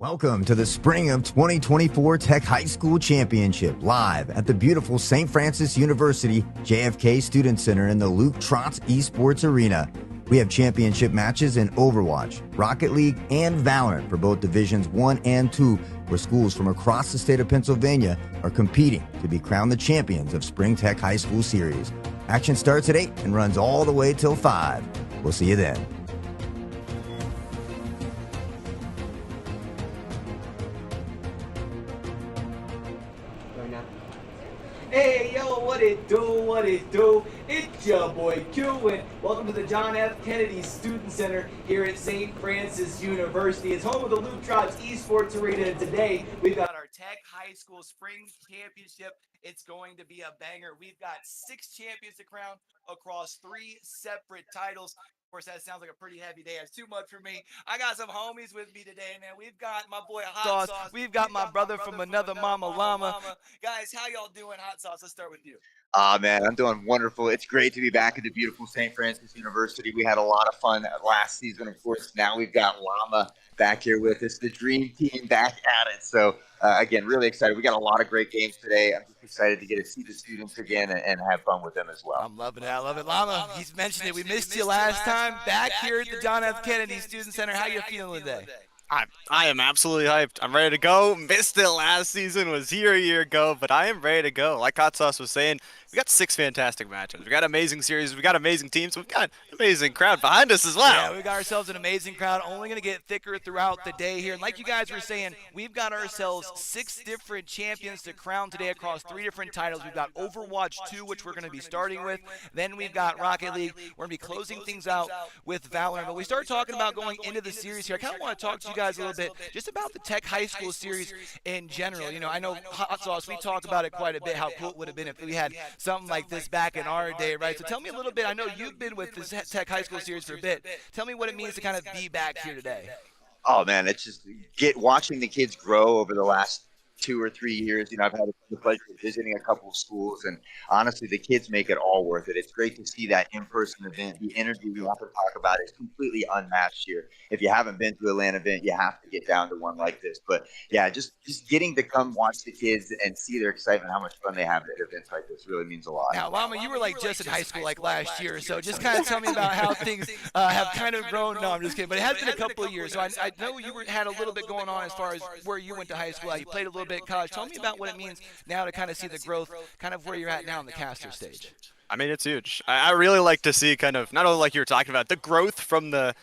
Welcome to the Spring of 2024 Tech High School Championship, live at the beautiful St. Francis University JFK Student Center in the Luke Trotz Esports Arena. We have championship matches in Overwatch, Rocket League, and Valorant for both Divisions 1 and 2, where schools from across the state of Pennsylvania are competing to be crowned the champions of Spring Tech High School Series. Action starts at 8 and runs all the way till 5. We'll see you then. Hey, yo, what it do? It's your boy Q, and welcome to the John F. Kennedy Student Center here at St. Francis University. It's home of the Luke Trotz Esports Arena, and today we've got our Tech High School Spring Championship. It's going to be a banger. We've got 6 champions to crown across 3 separate titles. Of course, that sounds like a pretty heavy day. That's too much for me. I got some homies with me today, man. We've got my boy Hot Sauce. We've got my brother from another Mama Llama. Guys, how y'all doing? Hot Sauce, let's start with you. Man, I'm doing wonderful. It's great to be back at the beautiful St. Francis University. We had a lot of fun last season, of course. Now we've got Llama back here with us, the dream team back at it. So, again, really excited. We got a lot of great games today. I'm just excited to get to see the students again and have fun with them as well. I'm loving it. I love it. Llama, he's mentioned it. We missed you last time. Back here at the John F. Kennedy Student Center. How you feeling today? I am absolutely hyped. I'm ready to go. Missed it last season, was here a year ago, but I am ready to go. Like Hot Sauce was saying, we got 6 fantastic matchups. We got amazing series. We got amazing teams. We've got an amazing crowd behind us as well. Yeah, we got ourselves an amazing crowd. Only going to get thicker throughout the day here. And like you guys were saying, we've got ourselves 6 different champions to crown today across 3 different titles. We've got Overwatch 2, which we're going to be starting with. Then we've got Rocket League. We're going to be closing things out with Valorant. But we start talking about going into the series here. I kind of want to talk to you guys a little bit just about the Tech High School series in general. You know, I know Hot Sauce, we talked about it quite a bit, how cool it would have been if we had something like this back in our day, right? So tell me a little bit. I know you've been with this Tech High School series for a bit. Tell me what it means to kind of be back here today. Oh, man, it's just watching the kids grow over the last 2 or 3 years. You know, I've had the pleasure of visiting a couple of schools, and honestly, the kids make it all worth it. It's great to see that in-person event. The energy we have to talk about is completely unmatched here. If you haven't been to a LAN event, you have to get down to one like this. But yeah, just getting to come watch the kids and see their excitement, how much fun they have at events like this really means a lot. Now, Llama, you were like just in high school like last year, so just kind of tell me about how things have kind of grown. No, I'm just kidding, but it has been a couple of years. So I know you had a little bit going on as far as where you went to high school. You played a little bit in college. Tell me about what it means now to kind of see the growth, kind of where you're at now in the caster stage. I mean, it's huge. I really like to see kind of, not only like you were talking about, the growth from the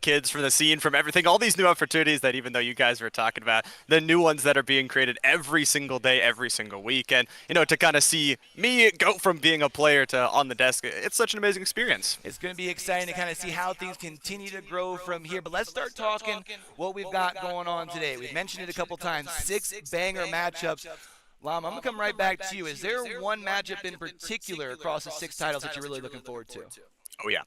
kids, from the scene, from everything, all these new opportunities that even though you guys were talking about, the new ones that are being created every single day, every single week. And, you know, to kind of see me go from being a player to on the desk, it's such an amazing experience. It's going to be exciting to kind of see how things continue to grow from here. But let's start talking what we've got going on today. We've mentioned it a couple times, 6 banger matchups. Llama, I'm going to come right back to you. Is there one matchup in particular across the 6 titles that you're really looking forward to? Oh, yeah.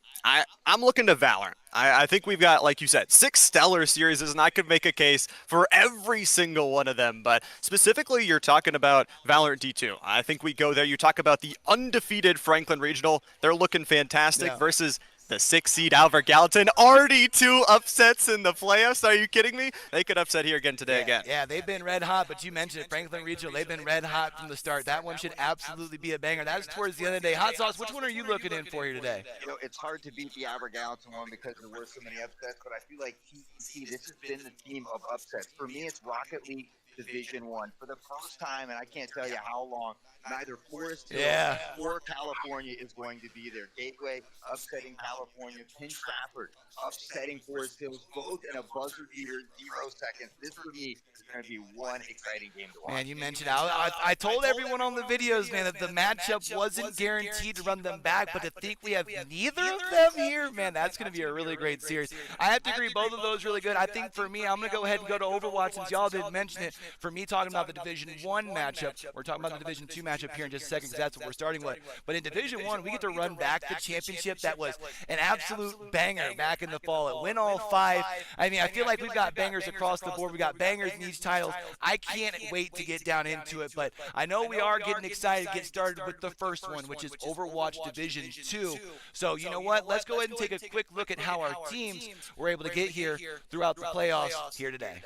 I'm looking to Valorant. I think we've got, like you said, 6 stellar series, and I could make a case for every single one of them. But specifically, you're talking about Valorant D2. I think we go there. You talk about the undefeated Franklin Regional. They're looking fantastic versus the 6 seed Albert Gallatin. Already 2 upsets in the playoffs. Are you kidding me? They could upset here again today again. Yeah, they've been red hot, but you mentioned it, Franklin Regional. They've been red hot from the start. That one should absolutely be a banger. That's towards the end of the day. Hot Sauce, which one are you looking in for here today? You know, it's hard to beat the Albert Gallatin one because there were so many upsets, but I feel like TEC, this has been the team of upsets. For me, it's Rocket League Division 1. For the first time, and I can't tell you how long, neither Forest Hill or California is going to be there. Gateway upsetting California, Penn Trafford upsetting Forest Hills, both in a buzzer beater, 0 seconds. This for me is going to be one exciting game to watch. Man, you mentioned I told everyone on the videos, man, that the matchup wasn't guaranteed to run them back, but to think we have neither of them here, man, that's going to be a really great series. I have to agree, both of those really good. I think for me, I'm going to go ahead and go to Overwatch since y'all didn't mention it. For me, talking about the Division 1 matchup, we're talking about the Division 2 matchup here in just a second because that's what we're starting with. But in Division 1, we get to run back the championship that was an absolute banger back in the fall. It went all 5. I mean, I feel like we've got bangers across the board. We got bangers in each title. I can't wait to get down into it, but I know we are getting excited to get started with the first one, which is Overwatch Division 2. So, you know what? Let's go ahead and take a quick look at how our teams were able to get here throughout the playoffs here today.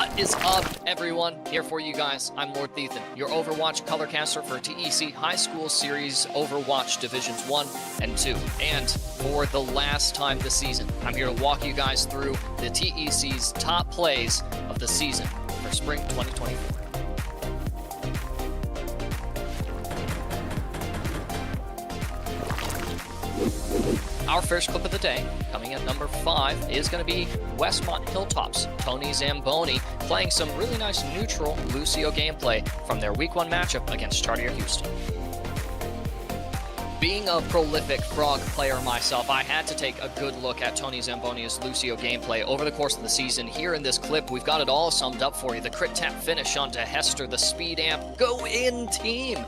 What is up, everyone? Here for you guys, I'm Lord Thethan, your Overwatch colorcaster for TEC High School Series Overwatch Divisions 1 and 2. And for the last time this season, I'm here to walk you guys through the TEC's top plays of the season for Spring 2024. Our first clip of the day, coming at number 5, is going to be Westmont Hilltops, Tony Zamboni, playing some really nice neutral Lucio gameplay from their Week 1 matchup against Chartier Houston. Being a prolific Frog player myself, I had to take a good look at Tony Zamboni's Lucio gameplay over the course of the season. Here in this clip, we've got it all summed up for you. The crit tap finish onto Hester, the speed amp, go in team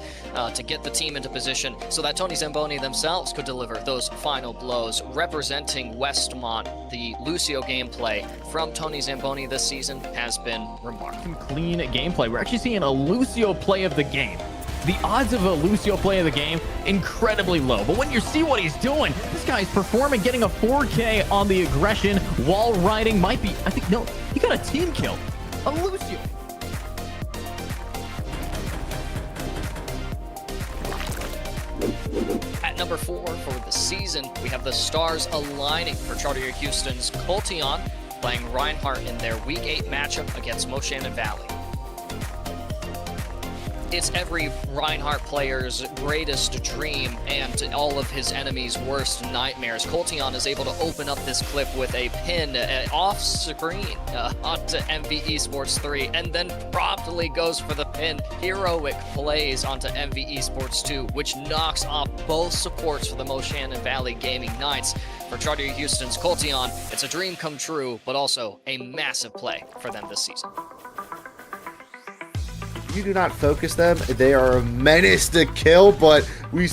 to get the team into position so that Tony Zamboni themselves could deliver those final blows. Representing Westmont, the Lucio gameplay from Tony Zamboni this season has been remarkable. Clean gameplay. We're actually seeing a Lucio play of the game. The odds of a Lucio play of the game, incredibly low. But when you see what he's doing, this guy's performing, getting a 4K on the aggression, wall riding, might be, I think, no, he got a team kill. A Lucio. At number 4 for the season, we have the stars aligning for Chartier Houston's Coltion, playing Reinhardt in their Week 8 matchup against Moshannon Valley. It's every Reinhardt player's greatest dream and all of his enemies' worst nightmares. Coltion is able to open up this clip with a pin off screen onto MV Esports 3 and then promptly goes for the pin. Heroic plays onto MV Esports 2, which knocks off both supports for the Moshannon Valley Gaming Knights. For Chartier Houston's Coltion, it's a dream come true, but also a massive play for them this season. You do not focus them. They are a menace to kill, but we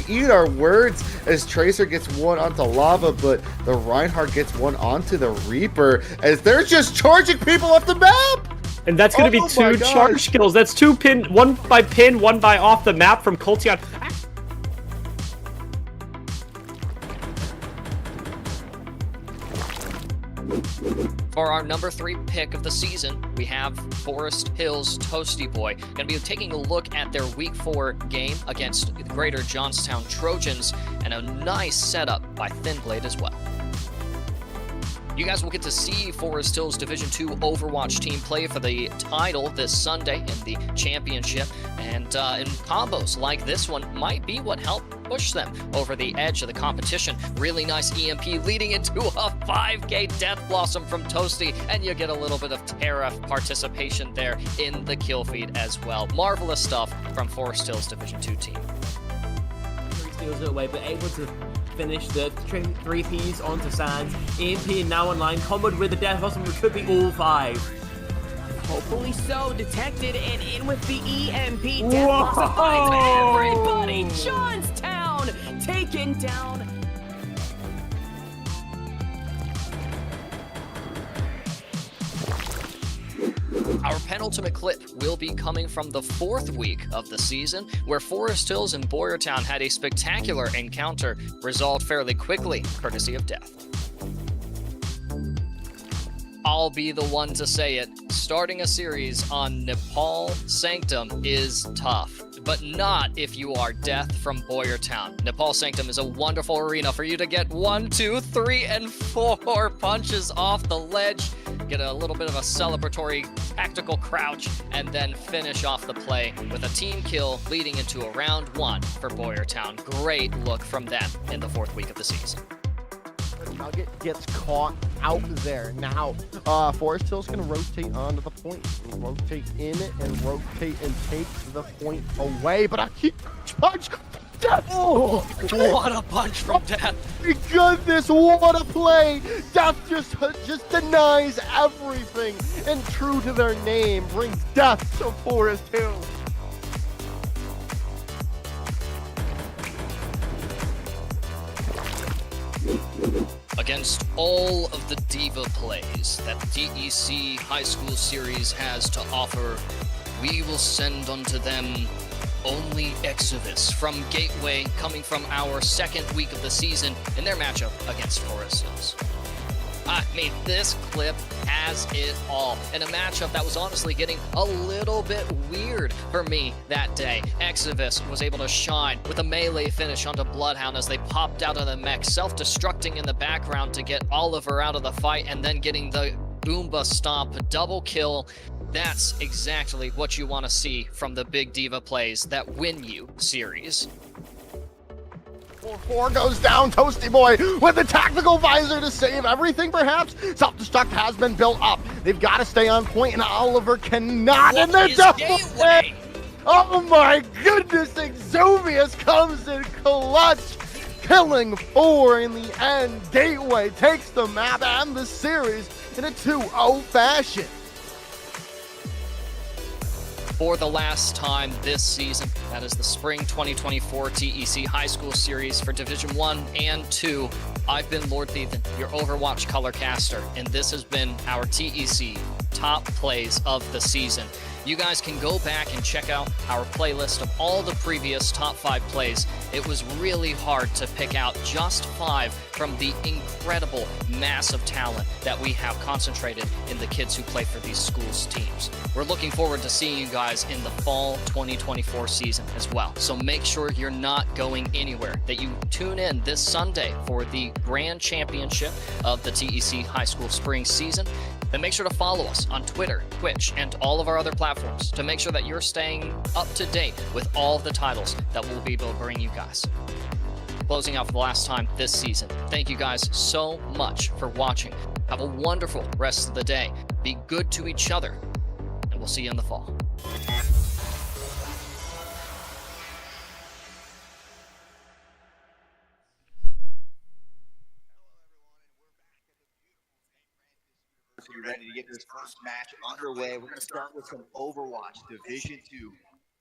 eat our words as Tracer gets one onto Lava, but the Reinhardt gets one onto the Reaper as they're just charging people off the map. And that's going to be 2 charge kills. That's 2 pin, 1 by pin, 1 by off the map from Coltion. For our number 3 pick of the season, we have Forest Hills Toasty Boy. Going to be taking a look at their Week 4 game against the Greater Johnstown Trojans, and a nice setup by Thinblade as well. You guys will get to see Forest Hills Division 2 Overwatch team play for the title this Sunday in the championship, and in combos like this one might be what helped push them over the edge of the competition. Really nice EMP leading into a 5K Death Blossom from Toasty, and you get a little bit of Terra participation there in the kill feed as well. Marvelous stuff from Forest Hills Division 2 team. Steals it away, but able to finish the 3 Ps onto Sands. EMP now online, comboed with the Death Blossom, recouping all 5. Hopefully so, detected and in with the EMP. Death Blossom finds everybody. Johnstown taken down. Our penultimate clip will be coming from the 4th week of the season, where Forest Hills and Boyertown had a spectacular encounter resolved fairly quickly, courtesy of death. I'll be the one to say it. Starting a series on Nepal Sanctum is tough, but not if you are Death from Boyertown. Nepal Sanctum is a wonderful arena for you to get 1, 2, 3, and 4 punches off the ledge, get a little bit of a celebratory tactical crouch, and then finish off the play with a team kill leading into a round 1 for Boyertown. Great look from them in the 4th week of the season. Nugget gets caught out there. Now, Forest Hill's going to rotate onto the point. Rotate in and rotate and take the point away. But I keep punch. Death. Oh, what a punch from Death. Oh my goodness, what a play. Death just denies everything. And true to their name, brings death to Forest Hills. Against all of the diva plays that TEC High School Series has to offer, we will send unto them only Exodus from Gateway, coming from our 2nd week of the season in their matchup against Forest Hills. I mean, this clip has it all. In a matchup that was honestly getting a little bit weird for me that day. Exodus was able to shine with a melee finish onto Bloodhound as they popped out of the mech, self-destructing in the background to get Oliver out of the fight, and then getting the Boomba stomp, double kill. That's exactly what you want to see from the big diva plays that win you series. 4 goes down, Toasty Boy with the tactical visor to save everything perhaps. Self-destruct has been built up. They've got to stay on point, and Oliver cannot. And they're Gateway? Oh my goodness, Exuvius comes in clutch, killing 4 in the end. Gateway takes the map and the series in a 2-0 fashion. For the last time this season, that is the Spring 2024 TEC High School Series for Division 1 and 2. I've been Lord Thiethan, your Overwatch color caster, and this has been our TEC top plays of the season. You guys can go back and check out our playlist of all the previous top 5 plays. It was really hard to pick out just 5 from the incredible massive talent that we have concentrated in the kids who play for these schools' teams. We're looking forward to seeing you guys in the fall 2024 season as well. So make sure you're not going anywhere, that you tune in this Sunday for the Grand Championship of the TEC High School Spring season. Then make sure to follow us on Twitter, Twitch, and all of our other platforms to make sure that you're staying up to date with all of the titles that we'll be able to bring you guys. Closing out for the last time this season, thank you guys so much for watching. Have a wonderful rest of the day. Be good to each other, and we'll see you in the fall. Ready to get this first match underway. We're going to start with some Overwatch Division 2.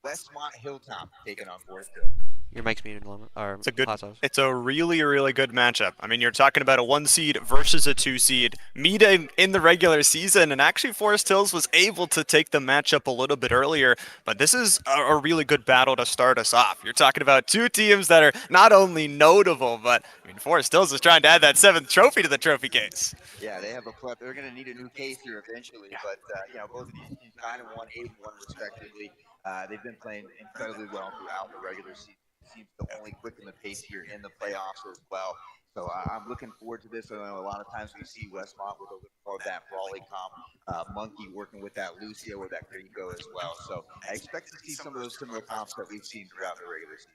Westmont Hilltop taking on Forest Hill. Your mic's muted, or it's a good. It's a really good matchup. I mean, you're talking about a 1 seed versus a 2 seed meeting in the regular season, and actually Forest Hills was able to take the matchup a little bit earlier. But this is a really good battle to start us off. You're talking about 2 teams that are not only notable, but I mean, Forest Hills is trying to add that 7th trophy to the trophy case. Yeah, they have a plethora. They're going to need a new case here eventually, but you know, both of these teams 9-1, 8-1 respectively. They've been playing incredibly well throughout the regular season. Seems to only quicken the pace here in the playoffs as well. So I'm looking forward to this. I know a lot of times we see Westmont with a little more of that Brawley comp, Monkey working with that Lucio or that Rico as well. So I expect to see some of those similar comps that we've seen throughout the regular season.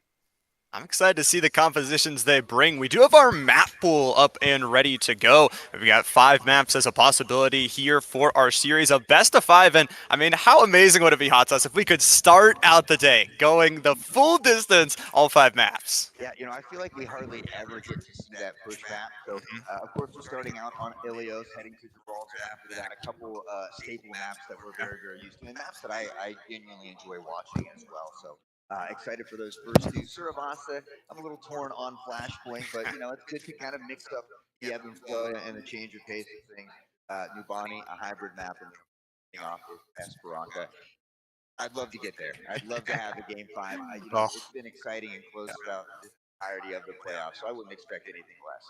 I'm excited to see the compositions they bring. We do have our map pool up and ready to go. We got 5 maps as a possibility here for our series of best of 5. And I mean, how amazing would it be, Hot Sauce, if we could start out the day going the full distance, all 5 maps? Yeah, you know, I feel like we hardly ever get to see that push map. So, of course, we're starting out on Ilios, heading to Gibraltar after that. A couple staple maps that we're very used to, and maps that I genuinely enjoy watching as well. So. Excited for those first 2. Surabasa, I'm a little torn on Flashpoint, but you know, it's good to kind of mix up the ebb and flow and the change of pace of things. Nubani, a hybrid map, and then off with Esperanza. I'd love to get there. I'd love to have a game 5. You know, it's been exciting and close throughout the entirety of the playoffs, so I wouldn't expect anything less.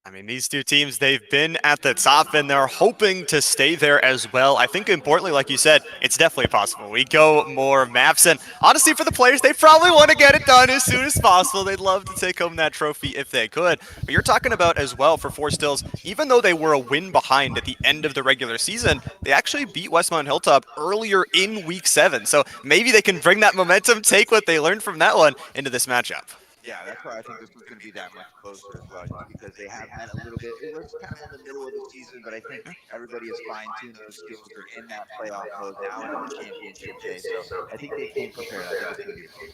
I mean, these 2 teams, they've been at the top, and they're hoping to stay there as well. I think importantly, like you said, it's definitely possible. We go more maps, and honestly, for the players, they probably want to get it done as soon as possible. They'd love to take home that trophy if they could. But you're talking about as well for Forest Hills, even though they were a win behind at the end of the regular season, they actually beat Westmont Hilltop earlier in Week 7. So maybe they can bring that momentum, take what they learned from that one into this matchup. Yeah, that's why I think this one's going to be that much closer as well, just because they have had a little bit. It was kind of in the middle of the season, but I think everybody has fine-tuned those skills. They're in that playoff mode now in the championship day, so I think they came prepared. I think it's going to be fun.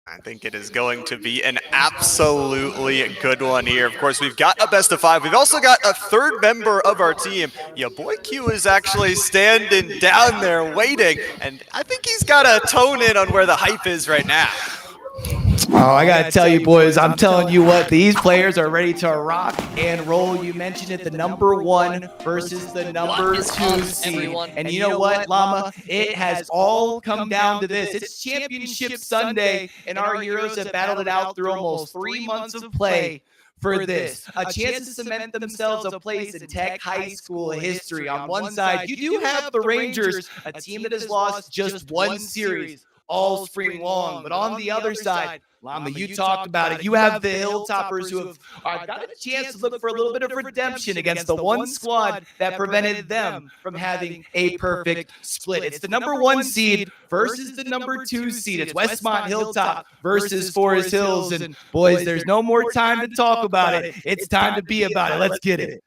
I think it is going to be an absolutely good one here. Of course, we've got a best of 5. We've also got a 3rd member of our team. Your boy Q is actually standing down there waiting, and I think he's got to tone in on where the hype is right now. Oh, I gotta tell you, boys, I'm telling you what, these players are ready to rock and roll. You mentioned it, the number 1 versus the number 2 seed. And you know what, Llama? It has all come down to this. It's Championship Sunday, and our heroes have battled it out through almost 3 months of play. for this. A chance to cement themselves a place in Tech high school history. On one side, you do have the Rangers, a team that has lost just one series all spring long. But on the other side, Llama, you talked about it. You have the Hilltoppers who have gotten a chance to look for a little bit of redemption against the one squad that prevented them from having a perfect split. It's the number 1 seed versus the number 2 seed. It's Westmont Hilltop versus Forest Hills. And boys, there's no more time to talk about it. It's time to be about it. Let's get it.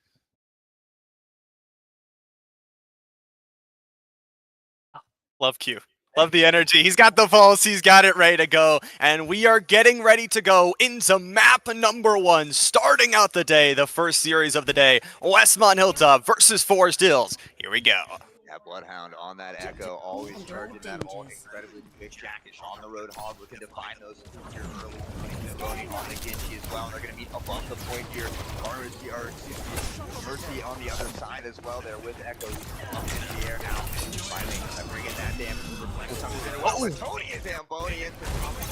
Love Q. Love the energy. He's got the pulse. He's got it ready to go. And we are getting ready to go into map number 1. Starting out the day, the first series of the day, Westmont Hilltop versus Forest Hills. Here we go. Yeah, Bloodhound on that Echo, always charging that all incredibly quick. Jackish on the road hog, looking to find those here early. Tony on the Genji as well. They're going to meet above the point here. Mercy on the other side as well there with Echo up in the air now. Finally bringing that damage. Tony is Zamboni into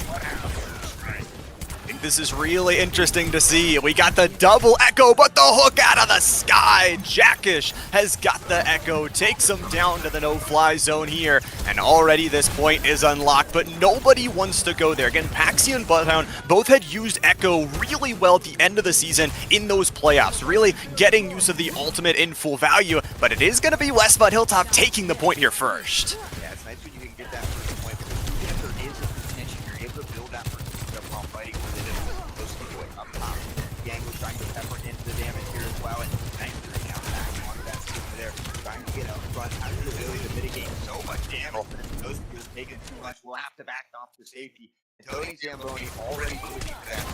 Bloodhound. I think this is really interesting to see. We got the double Echo, but the hook out of the sky. Jackish has got the Echo, takes him down to the no-fly zone here, and already this point is unlocked, but nobody wants to go there. Again, Paxi and Bloodhound both had used Echo really well at the end of the season in those playoffs, really getting use of the ultimate in full value, but it is going to be Westmont Hilltop taking the point here first. Yeah, it's nice when you can get that first point, because even if there is a contention, you're able to build that first point up while fighting with it. Close to going up top. Yango trying to pepper into the damage here as well, and thanks to the count back onto that super there, trying to get up front, has the ability to mitigate so much damage. Those people taking too much will have to back off the safety. And Tony Zamboni already switching to that.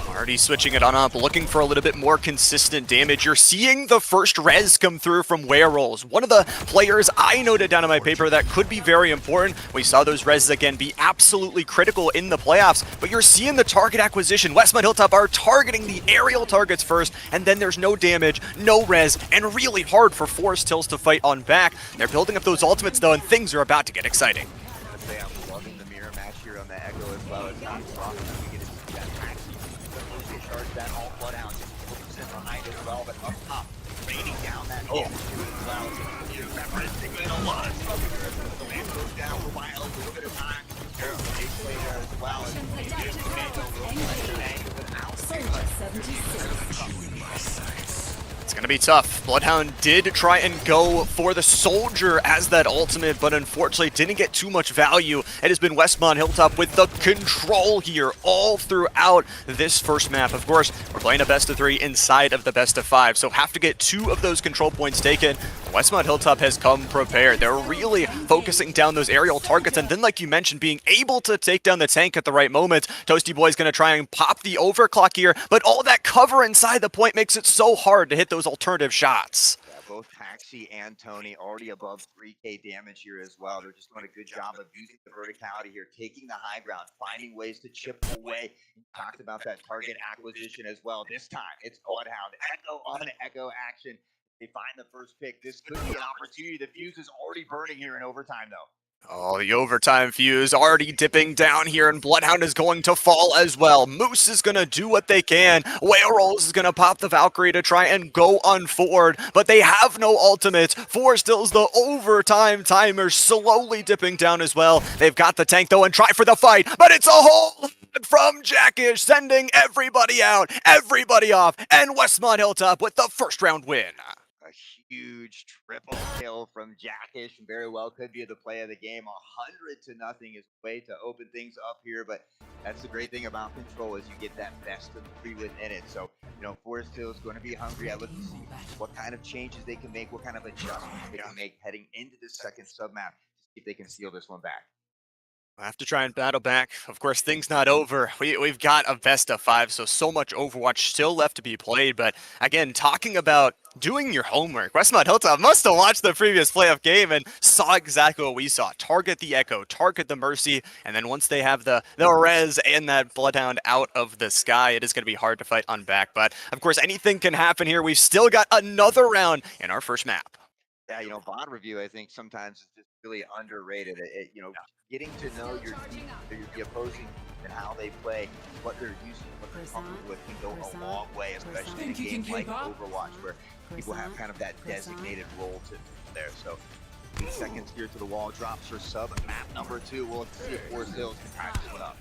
Already switching it on up, looking for a little bit more consistent damage. You're seeing the first res come through from Werewolves. One of the players I noted down in my paper that could be very important. We saw those reses again be absolutely critical in the playoffs, but you're seeing the target acquisition. Westmont Hilltop are targeting the aerial targets first, and then there's no damage, no res, and really hard for Forest Hills to fight on back. They're building up those ultimates though, and things are about to get exciting. I'm loving the mirror match here on the Echo as well. It's not strong enough to get it to that max. They charge that all Bloodhound, 4% behind as well, but up top, raining down that damage as well. Remember, it's taking a lot of stuff here. The man goes down for a little bit of time. Carol, they play there as well. It's going to be tough. Bloodhound did try and go for the Soldier as that ultimate, but unfortunately didn't get too much value. It has been Westmont Hilltop with the control here all throughout this first map. Of course, we're playing a best of 3 inside of the best of 5, so have to get 2 of those control points taken. Westmont Hilltop has come prepared. They're really focusing down those aerial targets, and then like you mentioned, being able to take down the tank at the right moment. Toasty Boy's going to try and pop the overclock here, but all that cover inside the point makes it so hard to hit those alternative shots. Yeah, both Paxi and Tony already above 3k damage here as well. They're just doing a good job of using the verticality here, taking the high ground, finding ways to chip away. We talked about that target acquisition as well. This time, it's Bloodhound. Echo on Echo action. They find the first pick. This could be an opportunity. The fuse is already burning here in overtime, though. Oh, the overtime fuse already dipping down here, and Bloodhound is going to fall as well. Moose is going to do what they can. Werewolves is going to pop the Valkyrie to try and go on forward, but they have no ultimates. Forest Hills, the overtime timer, slowly dipping down as well. They've got the tank, though, and try for the fight, but it's a hole from Jackish, sending everybody out, everybody off, and Westmont Hilltop with the first round win. A huge triple kill from Jackish, very well could be the play of the game. 100-0 is the way to open things up here, but that's the great thing about control is you get that best of 3 within it. So, Forest Hill is going to be hungry. I look to see what kind of changes they can make, what kind of adjustments they can make heading into the second sub-map to see if they can steal this one back. We'll have to try and battle back. Of course, things not over. We've got a best of 5, so much Overwatch still left to be played. But again, talking about doing your homework, Westmont Hilltop must have watched the previous playoff game and saw exactly what we saw. Target the Echo, target the Mercy, and then once they have the res and that Bloodhound out of the sky, it is going to be hard to fight on back. But of course, anything can happen here. We've still got another round in our first map. Yeah, VOD review, I think sometimes is just really underrated. Getting to know the opposing and how they play, what they're used to, what they're comfortable with, can go a long way, especially in a game like Overwatch, where people have kind of that designated role to there. So 8 seconds here to the wall drops for sub map number 2. We'll see if Forest Hills can tie this one up.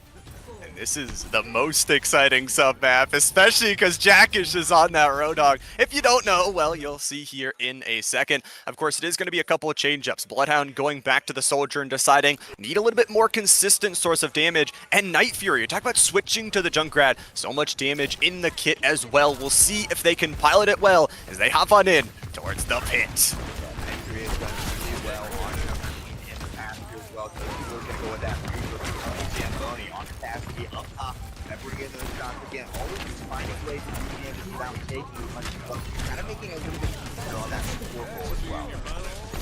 And this is the most exciting sub map, especially because Jackish is on that Roadhog. If you don't know, well, you'll see here in a second. Of course, it is going to be a couple of change-ups. Bloodhound going back to the Soldier and deciding need a little bit more consistent source of damage. And Night Fury, you talk about switching to the Junkrat. So much damage in the kit as well. We'll see if they can pilot it well as they hop on in towards the pit. Night Fury has done really well on in the past here as well. So we're going to go with that. Zamboni on capacity up top. And we're getting those shots again. Always finding ways to do damage without taking as much of it. Kind of making it a little bit easier on that support role as well.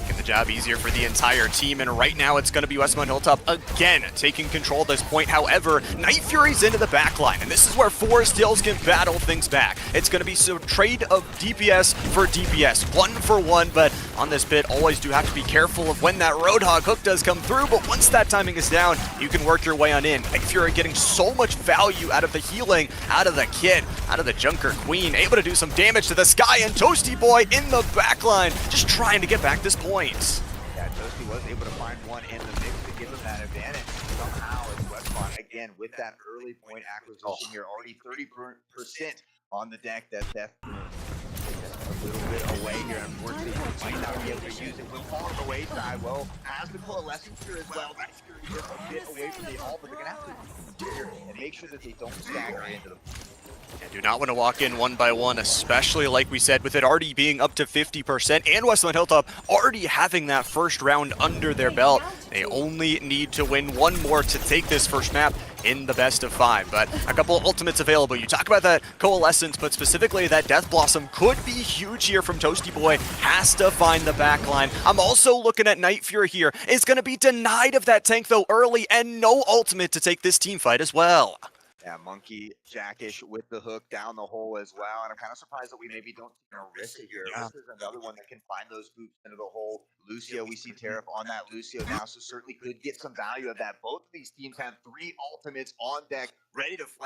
Making the job easier for the entire team, and right now it's going to be Westmont Hilltop again taking control at this point. However, Night Fury's into the back line, and this is where Forest Hills can battle things back. It's going to be some trade of DPS for DPS, 1 for 1, but on this bit, always do have to be careful of when that Roadhog hook does come through, but once that timing is down, you can work your way on in. Night Fury getting so much value out of the healing, out of the kit, out of the Junker Queen, able to do some damage to the Sky, and Toasty Boy in the back line, just trying to get back this point. Yeah, Toasty was able to find one in the mix to give him that advantage. Somehow, it's Westmont, again, with that early point acquisition here, already 30% on the deck. That Death a little bit away here. Unfortunately, he might not be able to use it. With on the way side, well, has the coalescence here as well. Night Fury just a bit away from the all, but they're going to have to here and make sure that they don't stagger into the And do not want to walk in one by one, especially like we said, with it already being up to 50% and Westmont Hilltop already having that first round under their belt. They only need to win one more to take this first map in the best of 5. But a couple of ultimates available. You talk about that Coalescence, but specifically that Death Blossom could be huge here from Toasty Boy. Has to find the back line. I'm also looking at Night Fury here. Is going to be denied of that tank though early, and no ultimate to take this team fight as well. Yeah, Monkey Jackish with the hook down the hole as well. And I'm kind of surprised that we maybe don't see Arissa here. Yeah. This is another one that can find those boots into the hole. Lucio, we see Tariff on that Lucio now, so certainly could get some value of that. Both of these teams have 3 ultimates on deck, ready to flash.